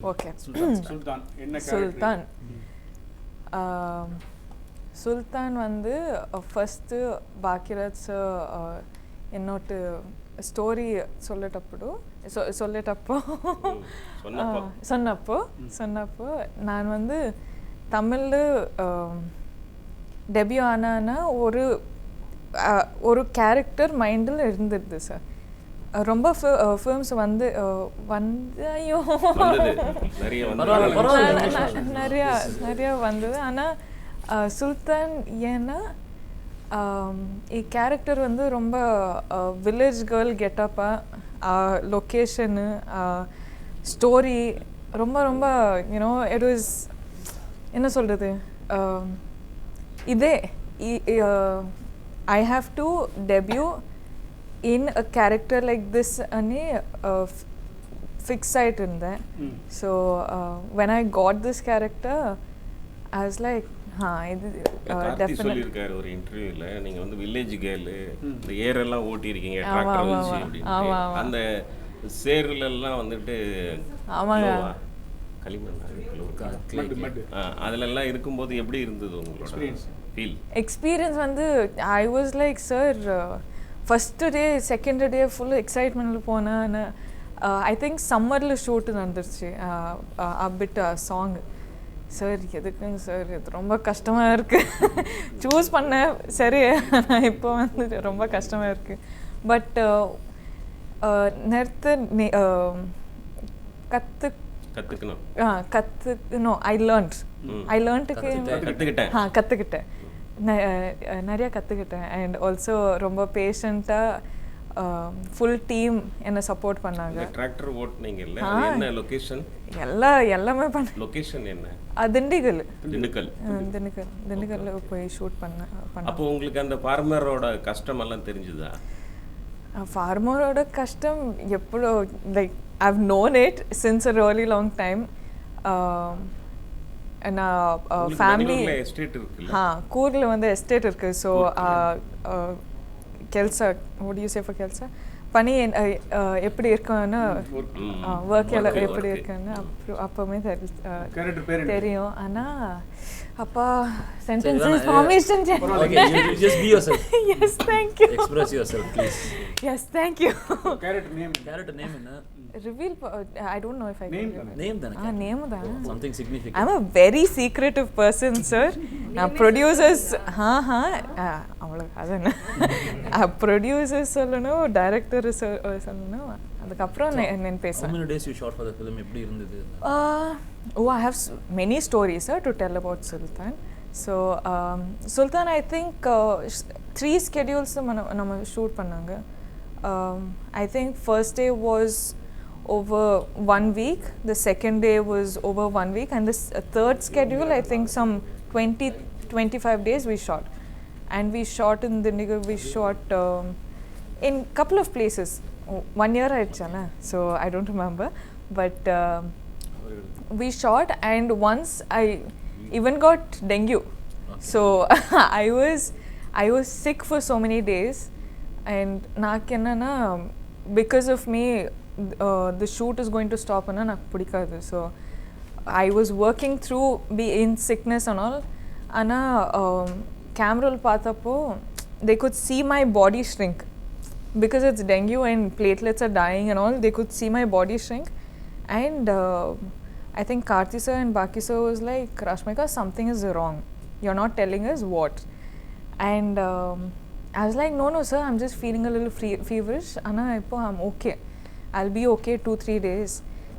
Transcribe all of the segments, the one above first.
Okay. Sultan. Sultan. Sultan வந்து first Bhagyaraj என்னோட story சொன்னப்போ நான் வந்து தமிழில் டெபியூ ஆனான்னா ஒரு கேரக்டர் மைண்டில் இருந்துடுது சார். ரொம்ப ஃபிலிம்ஸ் வந்து ஐயோ நிறையா வந்தது. ஆனால் சுல்தான் ஏன்னா கேரக்டர் வந்து ரொம்ப வில்லேஜ் கேர்ள் கெட்டப்பாக லொக்கேஷனு ஸ்டோரி ரொம்ப ரொம்ப யூனோ இட் வாஸ் என்ன சொல்கிறது இதே I have to debut in a character like this ani fix aayirundhen. So when I got this character I was like definitely solirukar or interview la neenga vandu village girl the air ella ooti irkeenga tractor vechi appadinu and serla ella vandittu ஆமாங்க களிமண் அதெல்லாம் இருக்கும்போது எப்படி இருந்தது உங்களோட feel experience வந்து I was like sir first day second day full எக்ஸைட்மெண்ட்டில் போனேன். ஐ திங்க் சம்மரில் ஷூட்டு நடந்துருச்சு அப்பிட் சாங். சார் எதுக்குங்க சார் இது ரொம்ப கஷ்டமாக இருக்குது சூஸ் பண்ணேன் சரி ஆனால் இப்போ வந்து ரொம்ப கஷ்டமாக இருக்குது. பட் கற்றுக்கணும் ஐ கற்றுக்கிட்டேன் நிறையா கற்றுக்கிட்டேன். அண்ட் ஆல்சோ ரொம்ப பேஷண்ட்டாக ஃபுல் டீம் என்னை சப்போர்ட் பண்ணாங்க. டிராக்டர் ஓட்டுனீங்கல்ல என்ன லொகேஷன் எல்லாமே பண்ண லொகேஷன் என்ன திண்டுக்கல்ல போய் ஷூட் பண்ணேன். அப்போ உங்களுக்கு அந்த ஃபார்மரோட கஷ்டம் எல்லாம் தெரிஞ்சுதா? ஃபார்மரோட கஷ்டம் எப்போ like I have known it since a really long time. நான் ஃபேமிலி கூரில் வந்து எஸ்டேட் இருக்குது. ஸோ கெல்சா வாட் யூ சே ஃபார் கெல்சா பனி எப்படி இருக்குன்னு ஒர்க் எல்லாம் எப்படி இருக்குன்னு அப்போவுமே தெரியும். ஆனால் அப்பா sentences formation just be yourself. Yes, thank you. Express yourself please. Yes, thank you. character name enna reveal I don't know if I name dana name da something significant. I'm a very secretive person sir. na producers avula adana producers sollano director sollano adukku aprom nen pesa. How many days you shot for the film? eppadi irundhathu? I have many stories sir to tell about Sultan. So Sultan I think 3 schedules நம்ம shoot பண்ணாங்க. I think first day was over 1 week, the second day was over 1 week, and the third schedule I think some 20-25 days we shot. And we shot in Dindigal, we shot in couple of places. 1 year aichana, so I don't remember, but we shot, and once I even got dengue. So I was sick for so many days, and nakenna because of me the shoot is going to stop and nak pidikadu. So I was working through be in sickness and all. Ana camera la paatappo they could see my body shrink because it's dengue and platelets are dying and all. They could see my body shrink, and I think Karthi sir and Baki sir was like, Rashmika, something is wrong, you're not telling us what. And I was like, no sir, I'm just feeling a little feverish ana ipo I'm okay, I'll be okay 2-3 days.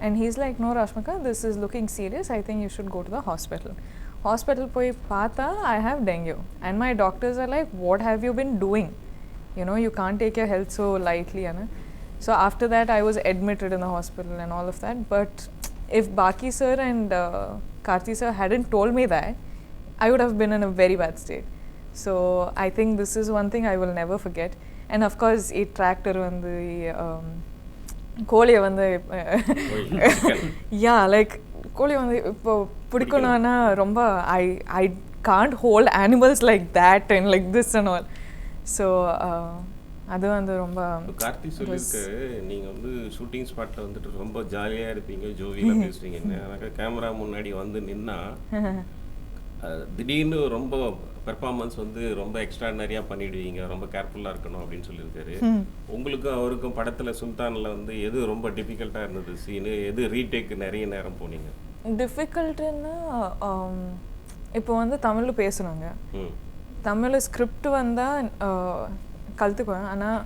And he's like, no Rashmika, this is looking serious, I think you should go to the hospital poi paatha I have dengue. And my doctors are like, what have you been doing, you know, you can't take your health so lightly ana. So after that I was admitted in the hospital and all of that. But if Baki sir and Karthi sir hadn't told me that, I would have been in a very bad state. So I think this is one thing I will never forget. And of course a tractor vandu கோழியை வந்து yeah like கோழியை வந்து இப்போ பிடிக்கணும்னா ரொம்ப I can't hold animals like that and like this and all. So அது வந்து ரொம்ப கார்த்தி சொல்லியிருக்காரு நீங்கள் வந்து ஷூட்டிங் ஸ்பாட்டில் வந்துட்டு ரொம்ப ஜாலியாக இருப்பீங்க, ஜோவியில் பேசுவீங்கன்னு. எனக்கு கேமரா முன்னாடி வந்து நின்னா திடீர்னு ரொம்ப பெர்ஃபார்மன்ஸ் வந்து ரொம்ப எக்ஸ்ட்ராடனரியாக பண்ணிடுவீங்க, ரொம்ப கேர்ஃபுல்லாக இருக்கணும் அப்படின்னு சொல்லியிருக்காரு. உங்களுக்கும் அவருக்கும் படத்தில் சுல்தானில் வந்து எது ரொம்ப டிஃபிகல்ட்டாக இருந்தது சீனு, எது ரீடேக் நிறைய நேரம் போனீங்க? டிஃபிகல்ட்டுன்னா இப்போ வந்து தமிழில் பேசுகிறாங்க, தமிழ் ஸ்கிரிப்ட் வந்தால் கற்றுக்குவேன். ஆனால்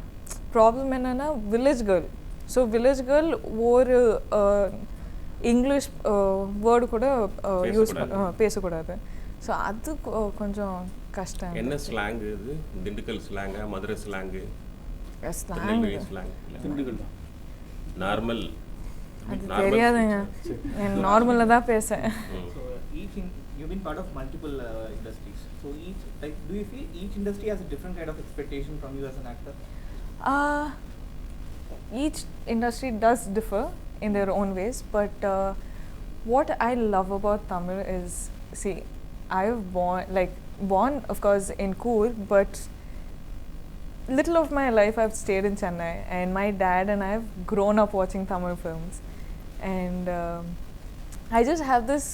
ப்ராப்ளம் என்னென்னா village girl. So village girl ஒரு இங்கிலீஷ் வேர்டு கூட யூஸ் பேசக்கூடாது. ஸோ அது கொஞ்சம் கஷ்டம். என்ன ஸ்லாங் இது? திண்டுக்கல் ஸ்லாங்கா, மதுரை ஸ்லாங்கு? ஸ்லாங் நார்மல் அது தெரியாதுங்க, நார்மலில் தான் பேசேன். You've been part of multiple industries. So do you feel each industry has a different kind of expectation from you as an actor? Each industry does differ in their own ways, but what I love about Tamil is, see, I've born of course in Coorg, but little of my life I've stayed in Chennai, and my dad and I have grown up watching Tamil films, and I just have this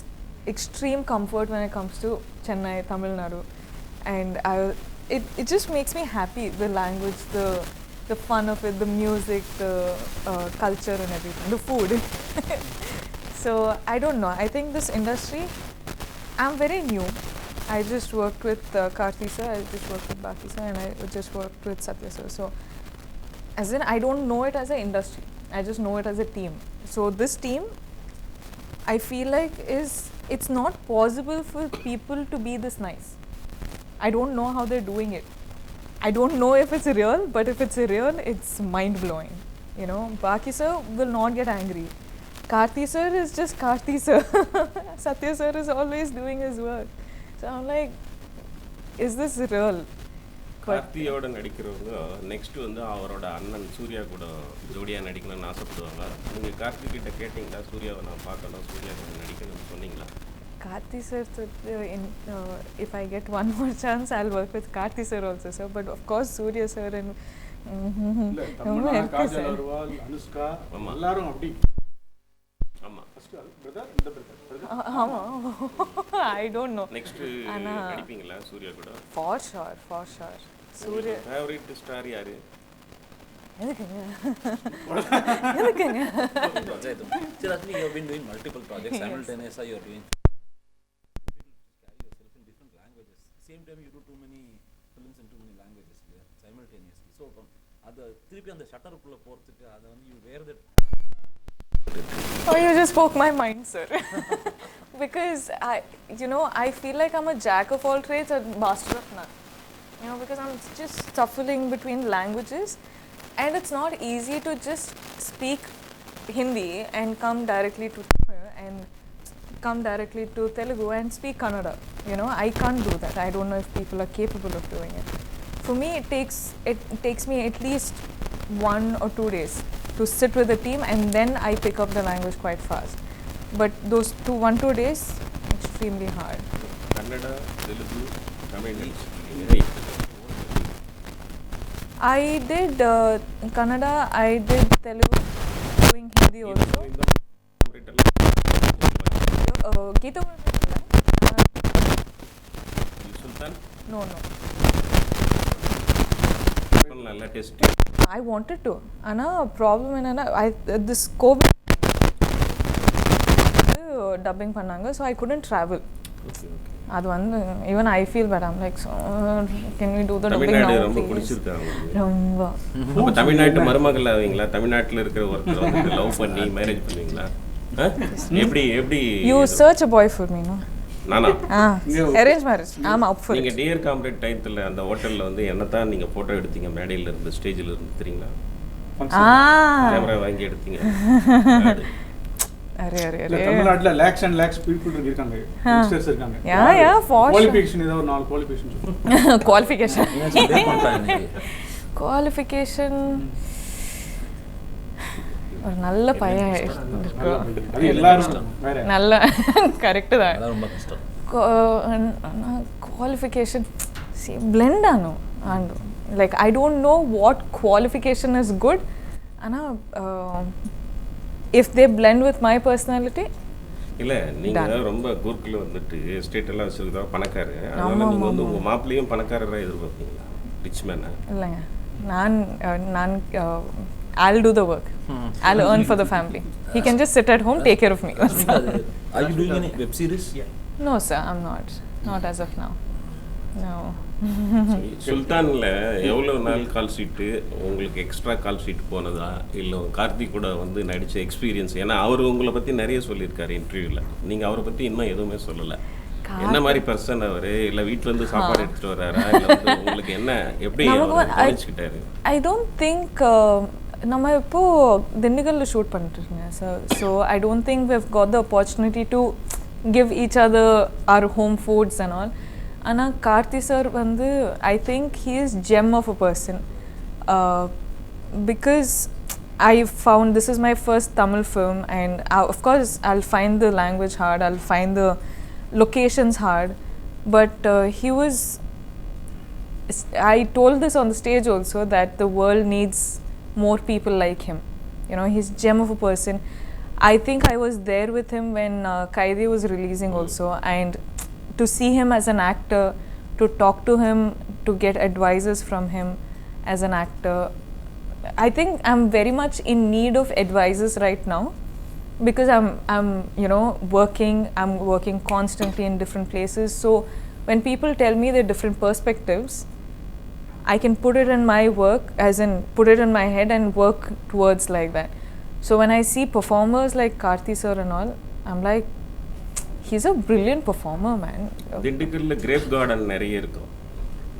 extreme comfort when it comes to Chennai, Tamil Nadu, and it just makes me happy. The language, the fun of it, the music, the culture and everything, the food. So I don't know, I think this industry, I'm very new. I just worked with Karthi sir, I just worked with Baki sir, and I just worked with Satya sir. So as in, I don't know it as an industry, I just know it as a team. So this team, I feel like it's not possible for people to be this nice. I don't know how they're doing it. I don't know if it's real, but if it's real, it's mind-blowing. You know, Baki sir will not get angry. Karthi sir is just Karthi sir. Satya sir is always doing his work. So I'm like, is this real? கார்த்தியோட நடிக்கிறவங்க next வந்து அவரோட அண்ணன் சூர்யா கூட ஜோடியாக நடிக்கணும்னு ஆசைப்படுவாங்க. நீங்கள் கார்த்தி கிட்ட கேட்டிங்களா, சூர்யாவை நான் பார்க்கணும், சூர்யாவை நடிக்கணும்னு சொன்னீங்களா? Karthi sir, if I get one more chance, I'll work with Karthi sir also, sir. But of course, Surya sir and Kajal Agarwal, Anushka, எல்லாரும் அப்படி. ஆமா. பிரதர், இந்த brother. I don't know. Next நடிப்பீங்களா சூர்யா கூட? For sure. Surya. Favourite star யாரு? எதுக்குங்க? So actually you have been doing multiple projects simultaneously. You are doing carry yourself in different languages. Same time you do too many films in too many languages simultaneously. So அது திருப்பி அந்த ஷட்டருக்குள்ள போறதுக்கு அத வந்து you wear that. Oh, you just spoke my mind, sir. Because I feel like I'm a jack of all trades and master of none. You know, because I'm just shuffling between languages, and it's not easy to just speak Hindi and come directly to Tamil and come directly to Telugu and speak Kannada. You know, I can't do that. I don't know if people are capable of doing it. For me, it takes me at least 1 or 2 days to sit with the team, and then I pick up the language quite fast. But those 1-2 days, extremely hard. Kannada, Telugu, Tamil. I did Kannada, I did Telugu, doing Hindi also. Geeta Sultan? No. Latest. I wanted to. Ana problem enna, this COVID dubbing பண்ணாங்க, so I couldn't travel. Okay. அது வந்து even I feel bad. I'm like, so can we do the dubbing now? Tamil Nadu ரொம்ப பிடிச்சிருக்காங்க. ரொம்ப. அப்ப தமிழ்நாட்டு மருமகள் ஆவீங்களா? தமிழ்நாட்டுல இருக்கிற ஒருத்தர் வந்து லவ் பண்ணி மேரேஜ் பண்ணுவீங்களா? எப்படி You search a boy for me, no? நானா? Arrange marriage. I'm up for it. நீங்க டியர் காம்ரேட் டைத்துல அந்த ஹோட்டல்ல வந்து என்னதான் நீங்க போட்டோ எடுத்தீங்க மேடையில இருந்து, ஸ்டேஜ்ல இருந்து தெரியுங்களா? கேமரா வாங்கி எடுத்தீங்க. அரே தமிழ்நாட்டுல lakhs and lakhs people இருக்காங்க, யங்ஸ்டர்ஸ் இருக்காங்க. Yeah, for qualification ஏதோ ஒரு 4 qualification. Qualification ஒரு நல்ல பையன் இருக்கு. அது எல்லாரும் வேற. நல்ல கரெக்ட் தான். அது ரொம்ப கஷ்டம். Qualification blend ஆனு and like I don't know what qualification is good, ana if they blend with my personality. இல்ல நீங்க Done. ரொம்ப குர்க்ல வந்துட்டு எஸ்டேட் எல்லாம் வச்சிருக்கா பணக்காரரு, அதனால ஆமா, நீங்க வந்து ஆமா. உங்க மாப்பிள்ளையும் பணக்காரரா எதிர்பார்ப்பீங்களா? ரிச் மேனா? இல்லைங்க, நான் I'll do the work. I'll earn for the family. He can just sit at home, take care of me. Are you doing any web series? Yeah. No sir, I'm not as of now. No. சுல்தான்ல எவ்வளவு நாள் கால் sheet உங்களுக்கு extra call sheet போனதா, இல்லை கார்த்திக் கூட வந்து நடிச்ச experience? ஏன்னா அவர் உங்களை பத்தி நிறைய சொல்லியிருக்காரு இன்டர்வியூல, நீங்க அவரை பத்தி இன்னும் எதுவுமே சொல்லல. என்ன மாதிரி பர்சன் அவரு, இல்ல வீட்ல இருந்து சாப்பாடு எடுத்துட்டு வர்றாரா, இல்ல வந்து உங்களுக்கு என்ன எப்படி நினைச்சுக்கிட்டாரு? ஐ டோன்ட் திங்க் நம்ம இப்போ திண்டுக்கல்ல ஷூட் பண்ணிட்டு இருக்கேன் sir. So I don't think we have got the opportunity to give each other our home foods and all. ஆனால் கார்த்தி சார் வந்து I think he is gem of a person, because I found this is my first Tamil film, and of course I'll find the language hard, I'll find the locations hard, but he was, I told this on the stage also, that the world needs more people like him. You know, he's gem of a person. I think I was there with him when Kaide was releasing also, and to see him as an actor, to talk to him, to get advices from him as an actor, I think I'm very much in need of advices right now, because I'm you know I'm working constantly in different places. So when people tell me their different perspectives, I can put it in my work, as in put it in my head and work towards like that. So when I see performers like Karthi sir and all, I'm like, he's a brilliant performer, man. திண்டுக்கல்ல grape garden நிறைய இருக்கும்.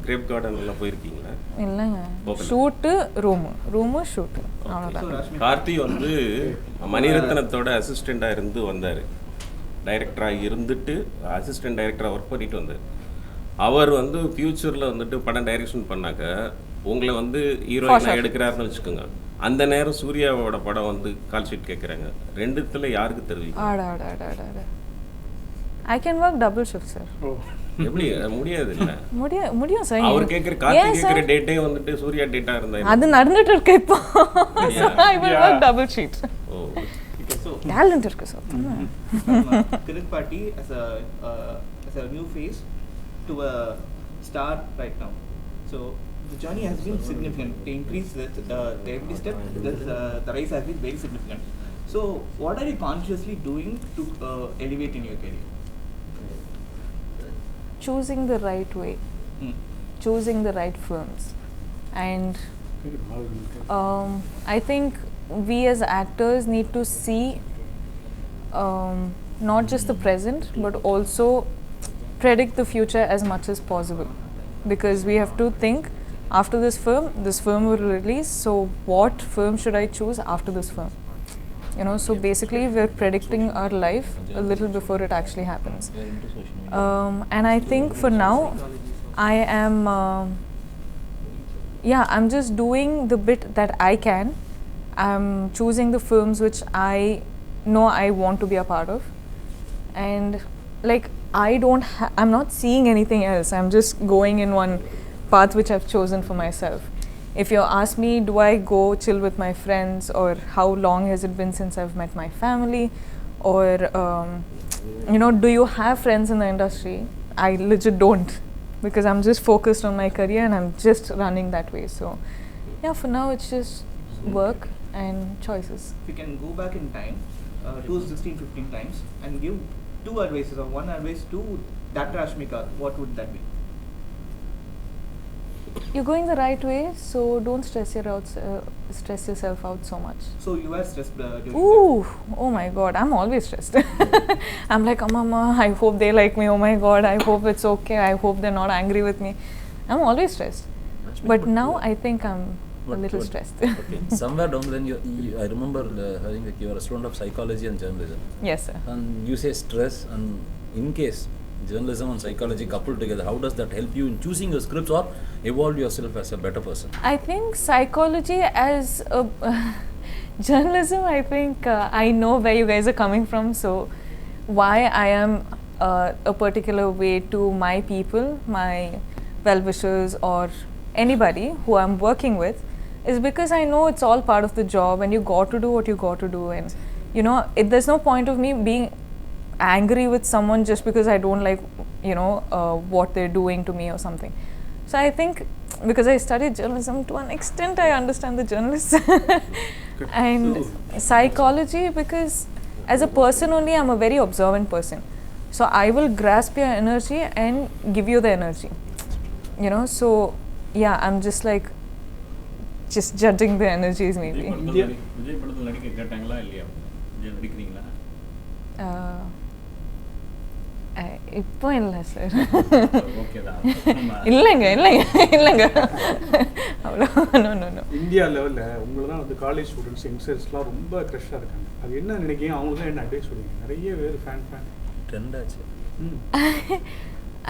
Grape garden எல்லாம் போயிருக்கீங்களா? இல்லைங்க, போகல. Shoot room shoot So அவ்வளோதான். Rashmi, Karthi வந்து மணிரத்னத்தோட அசிஸ்டண்டா இருந்து வந்தாரு, டைரக்டரா இருந்துட்டு அசிஸ்டன்ட் டைரக்டரா ஒர்க் பண்ணிட்டு வந்தார். அவர் வந்து ஃபியூச்சர்ல வந்துட்டு படம் டைரக்ஷன் பண்ணாக்க உங்களை வந்து ஹீரோயினா எடுக்கிறாருன்னு வச்சுக்கோங்க, அந்த நேரம் சூர்யாவோட படம் வந்து கால் ஷீட் கேட்குறாங்க, ரெண்டுத்துல யாருக்கு தருவீங்க? ஆட I can work double shift, sir. ஓ எப்படி முடியாது இல்ல? முடியும் சார். அவர் கேட்குற கார்த்தி கேட்குற டேட்டே வந்துட்டு சூர்யா டேட்டா இருந்தா அது நடந்துட்டு இருக்கு இப்போ. I will work double sheet. Oh so Talent இருக்கு சார். Kirit Party as a new face to a star right now. So the journey has been significant. The increase the every step, the rise has been very significant. So what are you consciously doing to elevate in your career? Choosing the right way, choosing the right films, and I think we as actors need to see not just the present but also predict the future as much as possible, because we have to think, after this film will release, so what film should I choose after this film? You know, so basically we're predicting our life a little before it actually happens. We are into social media. And I think for now I am I'm just doing the bit that I can. I'm choosing the films which I know I want to be a part of, and like I'm not seeing anything else. I'm just going in one path which I've chosen for myself. If you ask me, do I go chill with my friends, or how long has it been since I've met my family, or you know, do you have friends in the industry? I legit don't, because I'm just focused on my career and I'm just running that way. So yeah, for now it's just work and choices. If you can go back in time 15 times and give two advices or one advice to that Rashmika, what would that be? You're going the right way, so don't stress yourself out so much. So you were stressed during Ooh, oh my god, I'm always stressed. I'm like, oh mama, I hope they like me, oh my god, I hope it's okay, I hope they're not angry with me. I'm always stressed. But now I think I'm a little stressed. Okay. Somewhere down the line, I remember hearing that you are a student of psychology and journalism. Yes, sir. And you say stress, and in case journalism and psychology coupled together, how does that help you in choosing your scripts or evolve yourself as a better person? I think psychology as a journalism, I think I know where you guys are coming from, so why I am a particular way to my people, my well-wishers or anybody who I'm working with is because I know it's all part of the job and you got to do what you got to do, and you know, there's no point of me being angry with someone just because I don't like, you know, what they're doing to me or something. So I think because I studied journalism, to an extent I understand the journalists. And psychology, because as a person only, I'm a very observant person. So I will grasp your energy and give you the energy, you know. So yeah, I'm just like just judging the energies maybe. Vijay படத்தில் நடிக்க கேட்டாங்களா இல்லையா? விஜய் நடிக்கிறீங்களா? இப்போ இல்லை sir. Okay தான். இல்லைங்க அவ்வளோ no. India லெவலில் உங்களை தான் வந்து காலேஜ் ஸ்டூடெண்ட்ஸ் யங்ஸ்டர்ஸ்லாம் ரொம்ப க்ரஷ்ஷாக இருக்காங்க. அது என்ன நினைக்கிறீங்க? அவங்களுக்கு என்ன அட்வைஸ் சொல்லுவீங்க? நிறைய பேர் ஃபேன் ட்ரெண்ட் ஆச்சு.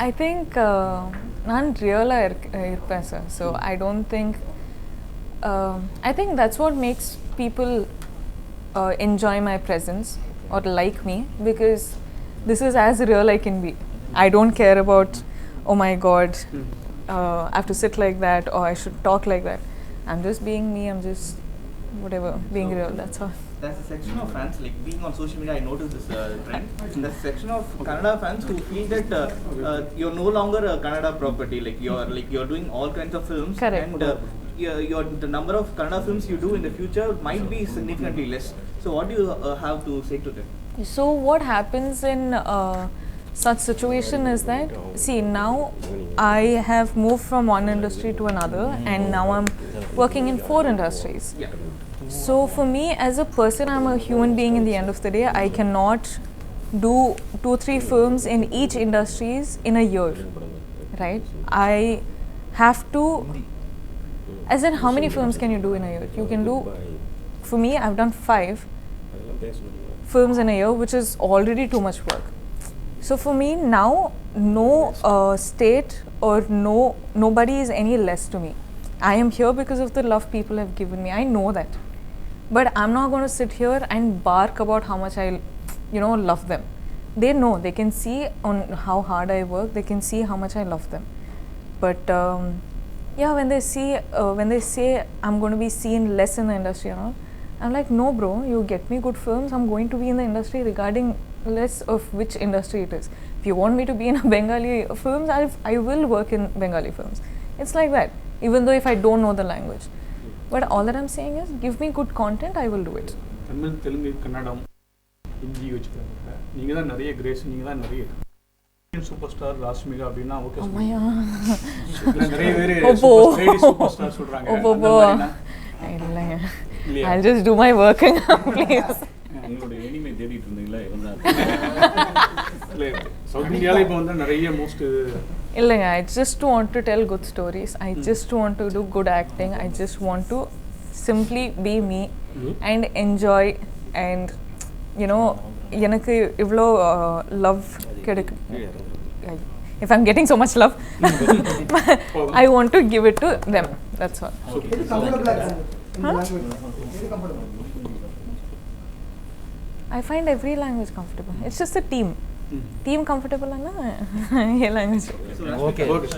I think நான் ரியலாக இருப்பேன் sir. So I don't think I think that's what makes people enjoy my presence or like me, because this is as real I can be. I don't care about, oh my god, I have to sit like that or I should talk like that. I'm just being me, I'm just whatever, being real, that's all. There's a section of fans, like being on social media, I noticed this trend. There's a section of Kannada fans who feel that you're no longer a Kannada property, like you're doing all kinds of films. Correct. And the number of Kannada films you do in the future might be significantly less. So what do you have to say to them? So what happens in such situation is that, see, now I have moved from one industry to another and now I'm working in 4 industries. Yeah. So for me as a person, I'm a human being in the end of the day. I cannot do 2-3 films in each industries in a year, right? I have to, as in how many films can you do in a year? You can do, for me I've done 5 films in a year, which is already too much work. So for me now, no state or nobody is any less to me. I am here because of the love people have given me. I know that. But I'm not going to sit here and bark about how much I, you know, love them. They know, they can see on how hard I work, they can see how much I love them. But yeah, when they say I'm going to be seen less in the industry and all, I'm like, no bro, you get me good films, I'm going to be in the industry regardless of which industry it is. If you want me to be in a Bengali films, I will work in Bengali films. It's like that, even though if I don't know the language. But all that I'm saying is, give me good content, I will do it. Tamil, Telugu, Kannada, Hindi வச்சுக்காங்க. நீங்கள் தான் நிறைய grace, நீங்கள் தான் நிறைய super star Rashmika அப்படின்னா okay. நிறைய பேர் சூப்பர் ஸ்டார் சொல்கிறாங்க. இல்லைங்க, I'll just do my work please. உங்களுடைய எனிமே தேடிட்டு இருந்தீங்களா? இல்லை, சவுத் இந்தியாவில் இப்போ வந்து நிறைய மோஸ்ட் இல்லைங்க, I just want to tell good stories. I just want to do good acting. I just want to simply be me and enjoy, and you know, எனக்கு இவ்வளோ love கிடைக்கு. If I'm getting so much love, I want to give it to them. That's all. I find every language comfortable. It's just a team. Team comfortable, na? Ye language. Okay. Okay.